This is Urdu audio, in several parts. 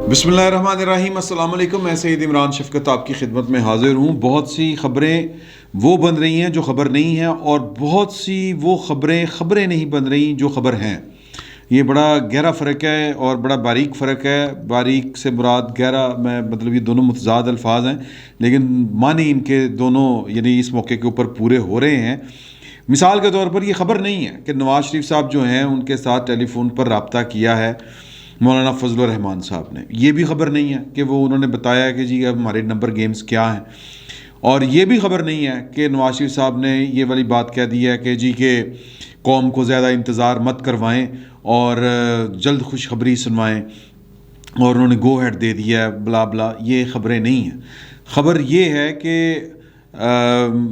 بسم اللہ الرحمن الرحیم۔ السلام علیکم۔ میں سید عمران شفقت آپ کی خدمت میں حاضر ہوں۔ بہت سی خبریں وہ بن رہی ہیں جو خبر نہیں ہیں، اور بہت سی وہ خبریں نہیں بن رہی جو خبر ہیں۔ یہ بڑا گہرا فرق ہے اور بڑا باریک فرق ہے۔ باریک سے مراد گہرا، میں مطلب یہ دونوں متضاد الفاظ ہیں، لیکن معنی ان کے دونوں یعنی اس موقع کے اوپر پورے ہو رہے ہیں۔ مثال کے طور پر یہ خبر نہیں ہے کہ نواز شریف صاحب جو ہیں ان کے ساتھ ٹیلی فون پر رابطہ کیا ہے مولانا فضل الرحمان صاحب نے۔ یہ بھی خبر نہیں ہے کہ وہ انہوں نے بتایا کہ جی اب ہمارے نمبر گیمز کیا ہیں، اور یہ بھی خبر نہیں ہے کہ نواز شریف صاحب نے یہ والی بات کہہ دی ہے کہ جی کہ قوم کو زیادہ انتظار مت کروائیں اور جلد خوشخبری سنوائیں، اور انہوں نے گو ہیڈ دے دیا ہے بلا بلا۔ یہ خبریں نہیں ہیں۔ خبر یہ ہے کہ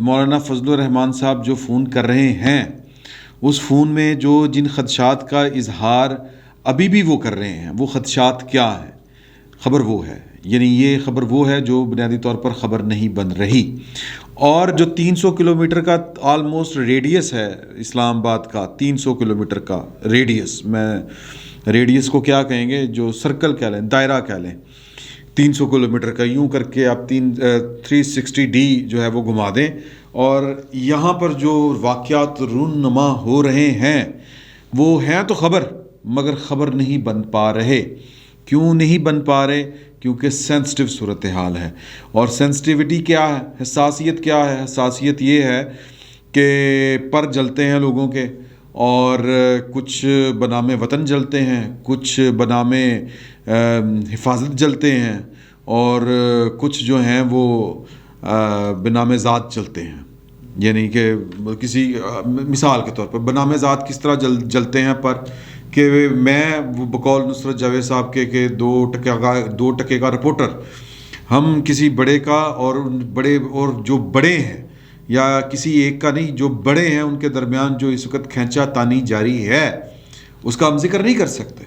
مولانا فضل الرحمان صاحب جو فون کر رہے ہیں، اس فون میں جن خدشات کا اظہار ابھی بھی وہ کر رہے ہیں، وہ خدشات کیا ہیں؟ خبر وہ ہے، یعنی یہ خبر وہ ہے جو بنیادی طور پر خبر نہیں بن رہی۔ اور جو 300 کلومیٹر کا آلموسٹ ریڈیس ہے اسلام آباد کا، 300 کلومیٹر کا ریڈیس، میں ریڈیس کو کیا کہیں گے، جو سرکل کہہ لیں، دائرہ کہہ لیں، 300 کلومیٹر کا، یوں کر کے آپ 360 ڈی جو ہے وہ گھما دیں، اور یہاں پر جو واقعات رونما ہو رہے ہیں وہ ہیں تو خبر، مگر خبر نہیں بن پا رہے۔ کیوں نہیں بن پا رہے؟ کیونکہ سینسٹیو صورتحال ہے۔ اور سینسٹیوٹی کیا ہے، حساسیت کیا ہے؟ حساسیت یہ ہے کہ پر جلتے ہیں لوگوں کے، اور کچھ بنام وطن جلتے ہیں، کچھ بنام حفاظت جلتے ہیں، اور کچھ جو ہیں وہ بنام ذات جلتے ہیں۔ یعنی کہ کسی مثال کے طور پر بنام ذات کس طرح جلتے ہیں پر کہ میں بقول نصرت جاوید صاحب کے کہ 2% کا رپورٹر، ہم کسی بڑے کا اور جو بڑے ہیں، یا کسی ایک کا نہیں، جو بڑے ہیں ان کے درمیان جو اس وقت کھینچا تانی جاری ہے، اس کا ہم ذکر نہیں کر سکتے۔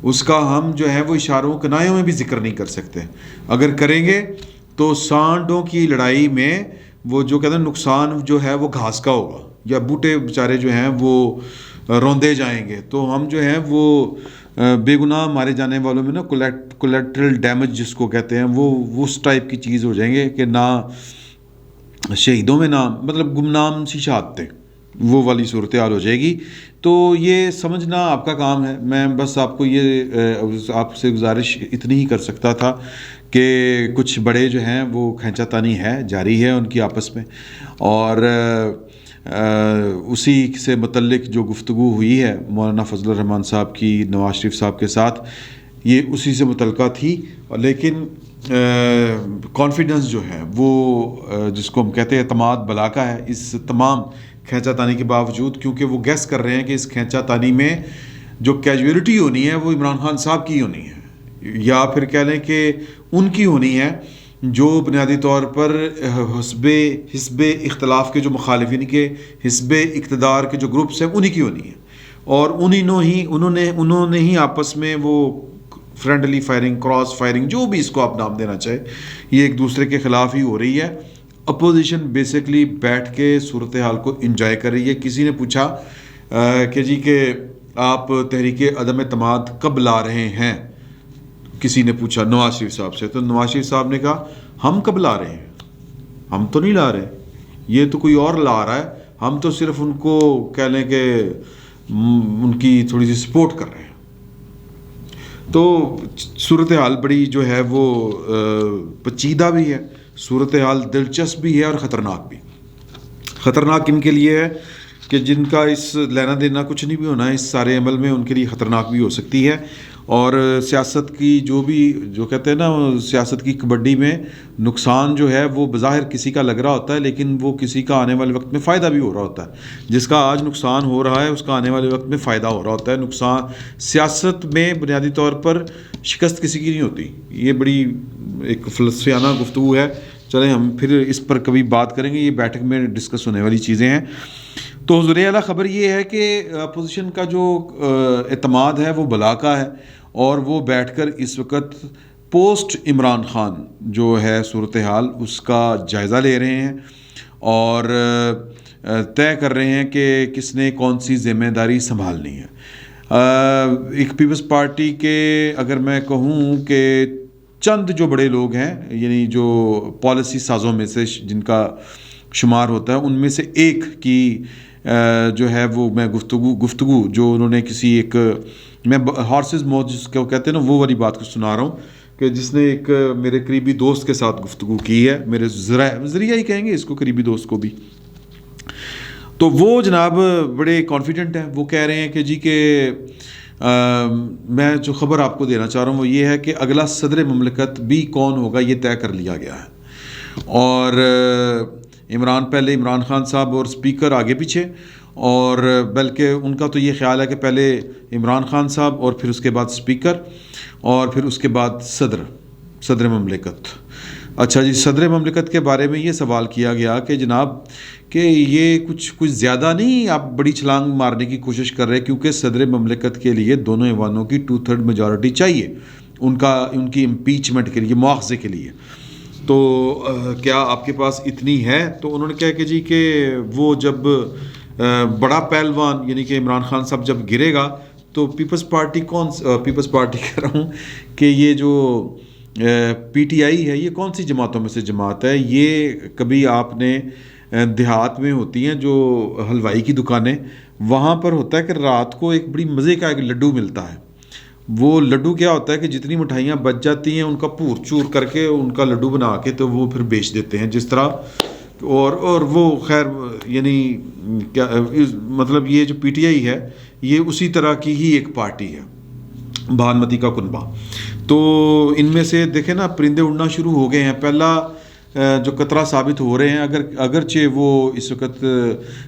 اس کا ہم جو ہے وہ اشاروں کنایوں میں بھی ذکر نہیں کر سکتے۔ اگر کریں گے تو سانڈوں کی لڑائی میں وہ جو کہتے ہیں نقصان جو ہے وہ گھاس کا ہوگا، یا بوٹے بیچارے جو ہیں وہ روندے جائیں گے۔ تو ہم جو ہیں وہ بے گناہ مارے جانے والوں میں نا کولیٹرل ڈیمیج جس کو کہتے ہیں، وہ اس ٹائپ کی چیز ہو جائیں گے کہ نہ شہیدوں میں نہ مطلب گمنام سی شہادتیں، وہ والی صورتحال ہو جائے گی۔ تو یہ سمجھنا آپ کا کام ہے۔ میں بس آپ کو یہ آپ سے گزارش اتنی ہی کر سکتا تھا کہ کچھ بڑے جو ہیں وہ کھینچا تانی ہے، جاری ہے ان کی آپس میں، اور اسی سے متعلق جو گفتگو ہوئی ہے مولانا فضل الرحمان صاحب کی نواز شریف صاحب کے ساتھ، یہ اسی سے متعلقہ تھی۔ لیکن کانفیڈنس جو ہے وہ جس کو ہم کہتے ہیں اعتماد بلا کا ہے، اس تمام کھینچا تانی کے باوجود، کیونکہ وہ گیس کر رہے ہیں کہ اس کھینچا تانی میں جو کیجویلٹی ہونی ہے وہ عمران خان صاحب کی ہونی ہے، یا پھر کہہ لیں کہ ان کی ہونی ہے جو بنیادی طور پر حزب اختلاف کے جو مخالفین کے حزب اقتدار کے جو گروپس ہیں انہی کی ہونی ہے، اور انہوں نے ہی آپس میں وہ فرینڈلی فائرنگ، کراس فائرنگ، جو بھی اس کو آپ نام دینا چاہے، یہ ایک دوسرے کے خلاف ہی ہو رہی ہے۔ اپوزیشن بیسکلی بیٹھ کے صورتحال کو انجوائے کر رہی ہے۔ کسی نے پوچھا کہ جی کہ آپ تحریک عدم اعتماد کب لا رہے ہیں، کسی نے پوچھا نواز شریف صاحب سے، تو نواز شریف صاحب نے کہا ہم کب لا رہے ہیں، ہم تو نہیں لا رہے، یہ تو کوئی اور لا رہا ہے، ہم تو صرف ان کو کہہ لیں کہ ان کی تھوڑی سی سپورٹ کر رہے ہیں۔ تو صورتحال بڑی جو ہے وہ پیچیدہ بھی ہے، صورتحال دلچسپ بھی ہے اور خطرناک بھی۔ خطرناک ان کے لیے ہے کہ جن کا اس لینا دینا کچھ نہیں بھی ہونا ہے اس سارے عمل میں، ان کے لیے خطرناک بھی ہو سکتی ہے۔ اور سیاست کی جو کہتے ہیں نا، سیاست کی کبڈی میں نقصان جو ہے وہ بظاہر کسی کا لگ رہا ہوتا ہے، لیکن وہ کسی کا آنے والے وقت میں فائدہ بھی ہو رہا ہوتا ہے۔ جس کا آج نقصان ہو رہا ہے اس کا آنے والے وقت میں فائدہ ہو رہا ہوتا ہے۔ نقصان سیاست میں بنیادی طور پر شکست کسی کی نہیں ہوتی۔ یہ بڑی ایک فلسفیانہ گفتگو ہے، چلیں ہم پھر اس پر کبھی بات کریں گے، یہ بیٹھک میں ڈسکس ہونے والی چیزیں ہیں۔ تو حضور اعلیٰ خبر یہ ہے کہ اپوزیشن کا جو اعتماد ہے وہ بلا کا ہے، اور وہ بیٹھ کر اس وقت پوسٹ عمران خان جو ہے صورتحال اس کا جائزہ لے رہے ہیں، اور طے کر رہے ہیں کہ کس نے کون سی ذمہ داری سنبھالنی ہے۔ ایک پیپلز پارٹی کے اگر میں کہوں کہ چند جو بڑے لوگ ہیں یعنی جو پالیسی سازوں میں سے جن کا شمار ہوتا ہے ان میں سے ایک کی جو ہے وہ میں گفتگو جو انہوں نے کسی ایک میں ہارسز موت جس کو کہتے ہیں نا وہ والی بات کو سنا رہا ہوں کہ جس نے ایک میرے قریبی دوست کے ساتھ گفتگو کی ہے, میرے ذریعہ ہی کہیں گے اس کو, قریبی دوست کو بھی. تو وہ جناب بڑے کانفیڈنٹ ہیں. وہ کہہ رہے ہیں کہ جی کہ میں جو خبر آپ کو دینا چاہ رہا ہوں وہ یہ ہے کہ اگلا صدر مملکت بھی کون ہوگا یہ طے کر لیا گیا ہے. اور پہلے عمران خان صاحب اور اسپیکر آگے پیچھے, اور بلکہ ان کا تو یہ خیال ہے کہ پہلے عمران خان صاحب اور پھر اس کے بعد اسپیکر اور پھر اس کے بعد صدر مملکت. اچھا جی, صدر مملکت کے بارے میں یہ سوال کیا گیا کہ جناب کہ یہ کچھ زیادہ نہیں آپ بڑی چھلانگ مارنے کی کوشش کر رہے, کیونکہ صدر مملکت کے لیے دونوں ایوانوں کی 2/3 میجورٹی چاہیے ان کی امپیچمنٹ کے لیے, مواخذے کے لیے. تو کیا آپ کے پاس اتنی ہے؟ تو انہوں نے کہا کہ جی کہ وہ جب بڑا پہلوان یعنی کہ عمران خان صاحب جب گرے گا تو پیپلز پارٹی کہہ رہا ہوں کہ یہ جو پی ٹی آئی ہے یہ کون سی جماعتوں میں سے جماعت ہے؟ یہ کبھی آپ نے دیہات میں ہوتی ہیں جو حلوائی کی دکانیں, وہاں پر ہوتا ہے کہ رات کو ایک بڑی مزے کا ایک لڈو ملتا ہے. وہ لڈو کیا ہوتا ہے کہ جتنی مٹھائیاں بچ جاتی ہیں ان کا پور چور کر کے ان کا لڈو بنا کے تو وہ پھر بیچ دیتے ہیں جس طرح. اور وہ خیر یعنی کیا مطلب یہ جو پی ٹی آئی ہے یہ اسی طرح کی ہی ایک پارٹی ہے, بھانمتی کا کنبہ. تو ان میں سے دیکھیں نا پرندے اڑنا شروع ہو گئے ہیں. پہلا جو قطرہ ثابت ہو رہے ہیں اگرچہ وہ اس وقت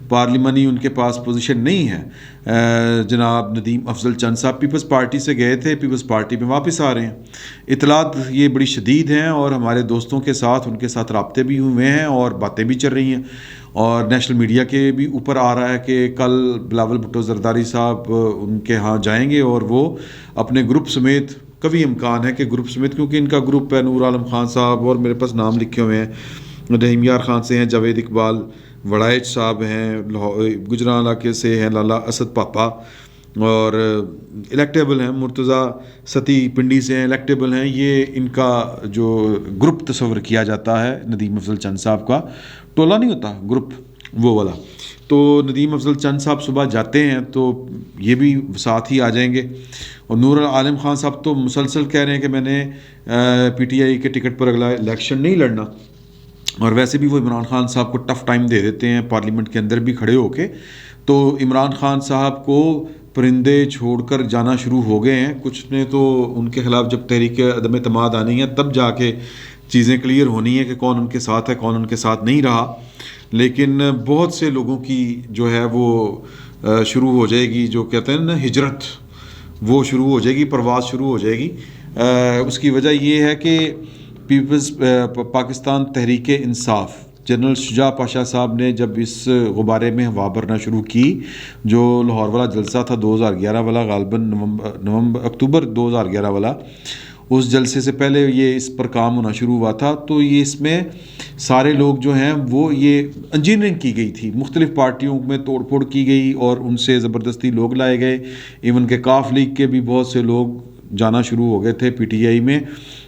پارلیمانی ان کے پاس پوزیشن نہیں ہے. جناب ندیم افضل چند صاحب پیپلز پارٹی سے گئے تھے, پیپلز پارٹی میں واپس آ رہے ہیں. اطلاعات یہ بڑی شدید ہیں اور ہمارے دوستوں کے ساتھ ان کے ساتھ رابطے بھی ہوئے ہیں اور باتیں بھی چل رہی ہیں, اور نیشنل میڈیا کے بھی اوپر آ رہا ہے کہ کل بلاول بھٹو زرداری صاحب ان کے ہاں جائیں گے اور وہ اپنے گروپ سمیت, کبھی امکان ہے کہ گروپ سمیت, کیونکہ ان کا گروپ ہے نور عالم خان صاحب اور میرے پاس نام لکھے ہوئے ہیں, رحیم یار خان سے ہیں, جاوید اقبال وڑائچ صاحب ہیں, گجران علاقے سے ہیں لالا اسد پاپا, اور الیکٹیبل ہیں مرتضیٰ ستی پنڈی سے ہیں, الیکٹیبل ہیں. یہ ان کا جو گروپ تصور کیا جاتا ہے ندیم افضل چند صاحب کا, ٹولہ نہیں ہوتا گروپ وہ والا. تو ندیم افضل چند صاحب صبح جاتے ہیں تو یہ بھی ساتھ ہی آ جائیں گے. اور نور عالم خان صاحب تو مسلسل کہہ رہے ہیں کہ میں نے پی ٹی آئی کے ٹکٹ پر اگلا الیکشن نہیں لڑنا, اور ویسے بھی وہ عمران خان صاحب کو ٹف ٹائم دے دیتے ہیں پارلیمنٹ کے اندر بھی کھڑے ہو کے. تو عمران خان صاحب کو پرندے چھوڑ کر جانا شروع ہو گئے ہیں. کچھ نے تو ان کے خلاف جب تحریک عدم اعتماد آنی ہے تب جا کے چیزیں کلیئر ہونی ہے کہ کون ان کے ساتھ ہے کون ان کے ساتھ نہیں رہا. لیکن بہت سے لوگوں کی جو ہے وہ شروع ہو جائے گی, جو کہتے ہیں نا ہجرت, وہ شروع ہو جائے گی, پرواز شروع ہو جائے گی. اس کی وجہ یہ ہے کہ پیپلز پاکستان تحریک انصاف جنرل شجاع پاشا صاحب نے جب اس غبارے میں ہوا بھرنا شروع کی, جو لاہور والا جلسہ تھا 2011 والا, غالباً اکتوبر 2011 والا, اس جلسے سے پہلے یہ اس پر کام ہونا شروع ہوا تھا. تو یہ اس میں سارے لوگ جو ہیں وہ یہ انجینئرنگ کی گئی تھی, مختلف پارٹیوں میں توڑ پھوڑ کی گئی اور ان سے زبردستی لوگ لائے گئے. ایون کہ کاف لیگ کے بھی بہت سے لوگ جانا شروع ہو گئے تھے پی ٹی آئی میں,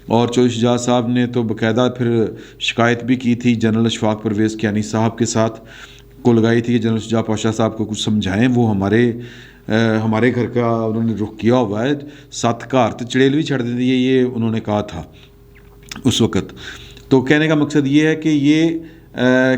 اور چودھری شجاع صاحب نے تو باقاعدہ پھر شکایت بھی کی تھی جنرل اشفاق پرویز کیانی صاحب کے ساتھ کو لگائی تھی کہ جنرل شجاع پاشا صاحب کو کچھ سمجھائیں. وہ ہمارے گھر کا انہوں نے رخ کیا ہوا ہے, 7 گھر تو چڑیل بھی چھڑ دیتی ہے, یہ انہوں نے کہا تھا اس وقت. تو کہنے کا مقصد یہ ہے کہ یہ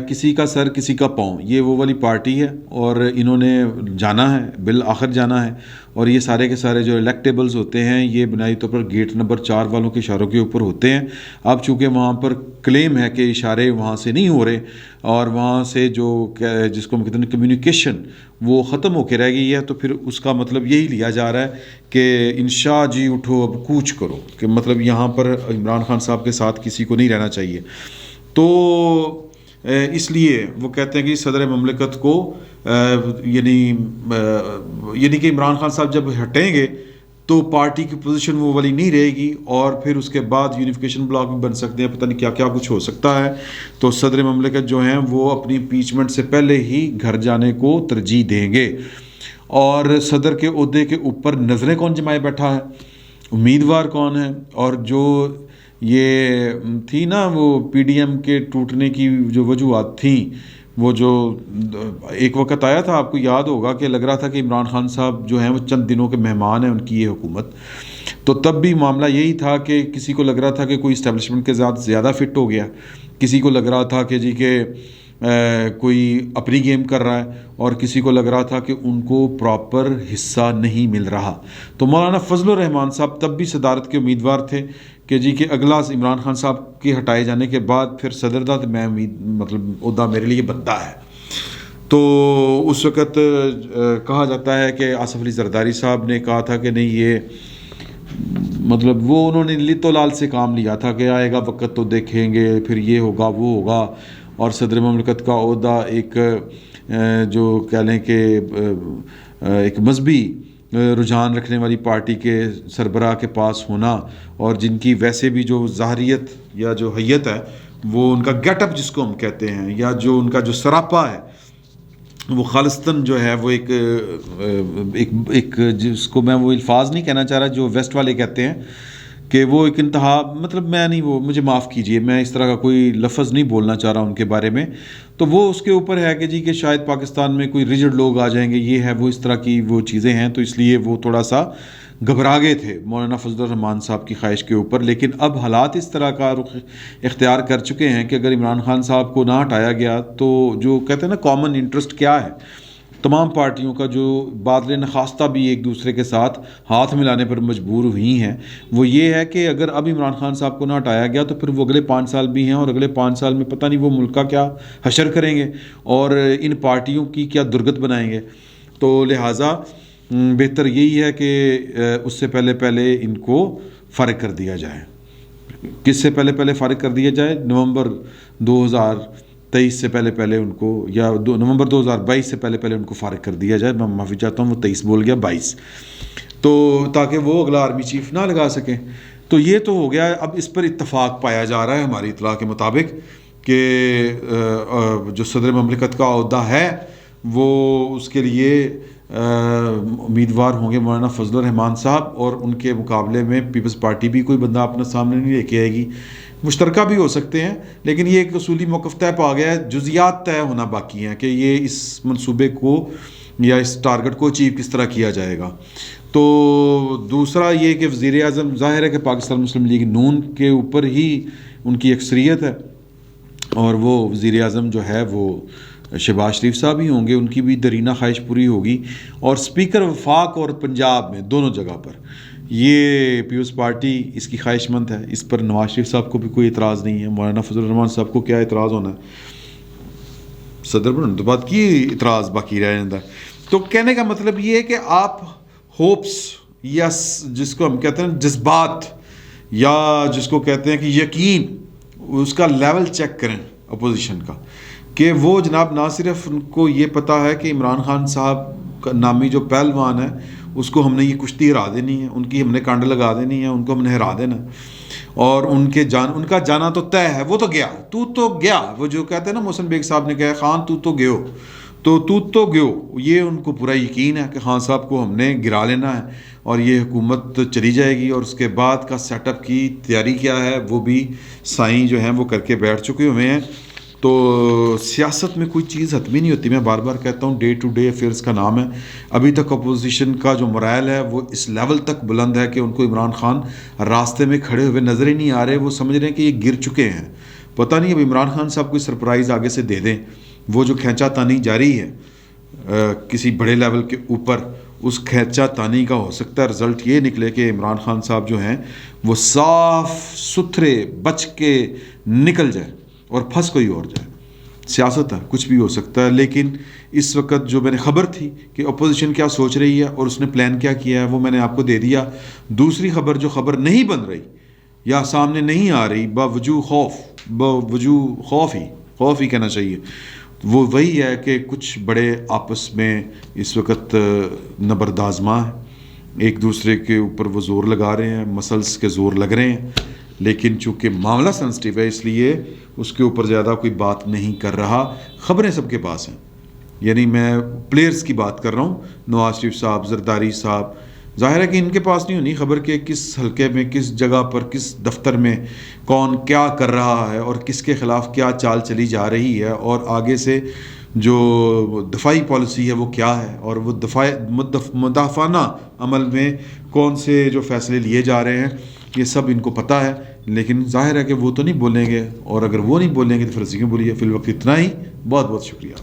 کسی کا سر کسی کا پاؤں, یہ وہ والی پارٹی ہے اور انہوں نے جانا ہے, بالآخر جانا ہے. اور یہ سارے کے سارے جو الیکٹیبلز ہوتے ہیں یہ بنیادی طور پر گیٹ نمبر 4 والوں کے اشاروں کے اوپر ہوتے ہیں. اب چونکہ وہاں پر کلیم ہے کہ اشارے وہاں سے نہیں ہو رہے اور وہاں سے جو جس کو کہتے ہیں کمیونیکیشن وہ ختم ہو کے رہ گئی ہے, تو پھر اس کا مطلب یہی لیا جا رہا ہے کہ انشاء جی اٹھو اب کوچ کرو, کہ مطلب یہاں پر عمران خان صاحب کے ساتھ کسی کو نہیں رہنا چاہیے. تو اس لیے وہ کہتے ہیں کہ صدر مملکت کو یعنی کہ عمران خان صاحب جب ہٹیں گے تو پارٹی کی پوزیشن وہ والی نہیں رہے گی, اور پھر اس کے بعد یونیفیکیشن بلاک بھی بن سکتے ہیں, پتہ نہیں کیا کیا کچھ ہو سکتا ہے. تو صدر مملکت جو ہیں وہ اپنی امپیچمنٹ سے پہلے ہی گھر جانے کو ترجیح دیں گے. اور صدر کے عہدے کے اوپر نظریں کون جمائے بیٹھا ہے، امیدوار کون ہے، اور جو یہ تھی نا وہ پی ڈی ایم کے ٹوٹنے کی جو وجوہات تھیں، وہ جو ایک وقت آیا تھا، آپ کو یاد ہوگا کہ لگ رہا تھا کہ عمران خان صاحب جو ہیں وہ چند دنوں کے مہمان ہیں ان کی یہ حکومت، تو تب بھی معاملہ یہی تھا کہ کسی کو لگ رہا تھا کہ کوئی اسٹیبلشمنٹ کے ساتھ زیادہ فٹ ہو گیا، کسی کو لگ رہا تھا کہ جی کہ کوئی اپنی گیم کر رہا ہے، اور کسی کو لگ رہا تھا کہ ان کو پراپر حصہ نہیں مل رہا۔ تو مولانا فضل الرحمان صاحب تب بھی صدارت کے امیدوار تھے کہ جی کہ اگلا عمران خان صاحب کے ہٹائے جانے کے بعد پھر صدر دا تو میں عہدہ میرے لیے بنتا ہے۔ تو اس وقت کہا جاتا ہے کہ آصف علی زرداری صاحب نے کہا تھا کہ نہیں، یہ وہ انہوں نے لت و لال سے کام لیا تھا کہ آئے گا وقت تو دیکھیں گے، پھر یہ ہوگا وہ ہوگا، اور صدر مملکت کا عہدہ ایک جو کہہ لیں کہ ایک مذہبی رجحان رکھنے والی پارٹی کے سربراہ کے پاس ہونا، اور جن کی ویسے بھی جو ظاہریت یا جو حیت ہے، وہ ان کا گیٹ اپ جس کو ہم کہتے ہیں، یا جو ان کا جو سراپا ہے، وہ خالصتاً جو ہے وہ ایک جس کو میں وہ الفاظ نہیں کہنا چاہ رہا جو ویسٹ والے کہتے ہیں کہ وہ ایک انتہا، میں نہیں، وہ مجھے معاف کیجئے، میں اس طرح کا کوئی لفظ نہیں بولنا چاہ رہا ان کے بارے میں، تو وہ اس کے اوپر ہے کہ جی کہ شاید پاکستان میں کوئی ریجڈ لوگ آ جائیں گے، یہ ہے وہ، اس طرح کی وہ چیزیں ہیں، تو اس لیے وہ تھوڑا سا گھبرا گئے تھے مولانا فضل الرحمان صاحب کی خواہش کے اوپر۔ لیکن اب حالات اس طرح کا رخ اختیار کر چکے ہیں کہ اگر عمران خان صاحب کو نہ ہٹایا گیا تو جو کہتے ہیں نا کامن انٹرسٹ کیا ہے، تمام پارٹیوں کا جو بادل نخواستہ بھی ایک دوسرے کے ساتھ ہاتھ ملانے پر مجبور ہوئی ہیں، وہ یہ ہے کہ اگر اب عمران خان صاحب کو نہ ہٹایا گیا تو پھر وہ اگلے 5 سال بھی ہیں، اور اگلے 5 سال میں پتہ نہیں وہ ملک کا کیا حشر کریں گے اور ان پارٹیوں کی کیا درگت بنائیں گے۔ تو لہٰذا بہتر یہی ہے کہ اس سے پہلے ان کو فارغ کر دیا جائے۔ کس سے پہلے فارغ کر دیا جائے؟ نومبر 2023 سے پہلے ان کو، یا نومبر 2022 سے پہلے ان کو فارغ کر دیا جائے۔ میں معافی چاہتا ہوں، وہ 23 بول گیا، 22، تو تاکہ وہ اگلا آرمی چیف نہ لگا سکیں۔ تو یہ تو ہو گیا، اب اس پر اتفاق پایا جا رہا ہے ہماری اطلاع کے مطابق کہ جو صدر مملکت کا عہدہ ہے وہ اس کے لیے امیدوار ہوں گے مولانا فضل الرحمان صاحب، اور ان کے مقابلے میں پیپلز پارٹی بھی کوئی بندہ اپنا سامنے نہیں لے کے آئے گی، مشترکہ بھی ہو سکتے ہیں، لیکن یہ ایک اصولی موقف طے پا گیا ہے، جزیات طے ہونا باقی ہیں کہ یہ اس منصوبے کو یا اس ٹارگٹ کو اچیو کس طرح کیا جائے گا۔ تو دوسرا یہ کہ وزیر اعظم، ظاہر ہے کہ پاکستان مسلم لیگ نون کے اوپر ہی ان کی اکثریت ہے، اور وہ وزیر اعظم جو ہے وہ شہباز شریف صاحب ہی ہوں گے، ان کی بھی درینہ خواہش پوری ہوگی، اور اسپیکر وفاق اور پنجاب میں دونوں جگہ پر یہ پیپلز پارٹی اس کی خواہش مند ہے۔ اس پر نواز شریف صاحب کو بھی کوئی اعتراض نہیں ہے، مولانا فضل الرحمان صاحب کو کیا اعتراض ہونا ہے، صدر بننے تو بعد کی اعتراض باقی رہ جاتا ہے۔ تو کہنے کا مطلب یہ ہے کہ آپ ہوپس یا جس کو ہم کہتے ہیں جذبات، یا جس کو کہتے ہیں کہ یقین، اس کا لیول چیک کریں اپوزیشن کا، کہ وہ جناب نہ صرف ان کو یہ پتہ ہے کہ عمران خان صاحب کا نامی جو پہلوان ہے اس کو ہم نے یہ کشتی ہرا دینی ہے، ان کی ہم نے کانڈ لگا دینی ہے، ان کو ہم نے ہرا دینا ہے، اور ان کا جانا تو طے ہے، وہ تو گیا، تو گیا، وہ جو کہتے ہیں نا محسن بیگ صاحب نے کہا خان تو گیو، تو گیو، یہ ان کو پورا یقین ہے کہ خان صاحب کو ہم نے گرا لینا ہے، اور یہ حکومت چلی جائے گی، اور اس کے بعد کا سیٹ اپ کی تیاری کیا ہے وہ بھی سائیں جو ہیں وہ کر کے بیٹھ چکے ہوئے ہیں۔ تو سیاست میں کوئی چیز حتمی نہیں ہوتی، میں بار بار کہتا ہوں، ڈے ٹو ڈے افیئرس کا نام ہے۔ ابھی تک اپوزیشن کا جو مرائل ہے وہ اس لیول تک بلند ہے کہ ان کو عمران خان راستے میں کھڑے ہوئے نظر ہی نہیں آ رہے، وہ سمجھ رہے ہیں کہ یہ گر چکے ہیں، پتہ نہیں اب عمران خان صاحب کوئی سرپرائز آگے سے دے دیں، وہ جو کھینچا تانی جاری ہے کسی بڑے لیول کے اوپر، اس کھینچا تانی کا ہو سکتا ہے رزلٹ یہ نکلے کہ عمران خان صاحب جو ہیں وہ صاف ستھرے بچ کے نکل جائے اور پھنس کوئی اور جائے۔ سیاست ہے، کچھ بھی ہو سکتا ہے، لیکن اس وقت جو میں نے خبر تھی کہ اپوزیشن کیا سوچ رہی ہے اور اس نے پلان کیا کیا ہے وہ میں نے آپ کو دے دیا۔ دوسری خبر جو خبر نہیں بن رہی یا سامنے نہیں آ رہی باوجود خوف ہی کہنا چاہیے، وہ وہی ہے کہ کچھ بڑے آپس میں اس وقت نبردآزماں ہیں، ایک دوسرے کے اوپر وہ زور لگا رہے ہیں، مسلس کے زور لگ رہے ہیں، لیکن چونکہ معاملہ سینسٹیو ہے اس لیے اس کے اوپر زیادہ کوئی بات نہیں کر رہا۔ خبریں سب کے پاس ہیں، یعنی میں پلیئرز کی بات کر رہا ہوں، نواز شریف صاحب، زرداری صاحب، ظاہر ہے کہ ان کے پاس نہیں ہونی خبر کہ کس حلقے میں، کس جگہ پر، کس دفتر میں کون کیا کر رہا ہے اور کس کے خلاف کیا چال چلی جا رہی ہے، اور آگے سے جو دفاعی پالیسی ہے وہ کیا ہے، اور وہ مدافعانہ عمل میں کون سے جو فیصلے لیے جا رہے ہیں، یہ سب ان کو پتہ ہے. لیکن ظاہر ہے کہ وہ تو نہیں بولیں گے، اور اگر وہ نہیں بولیں گے تو پھر کیوں بولیے. فی الوقت اتنا ہی. بہت بہت شکریہ.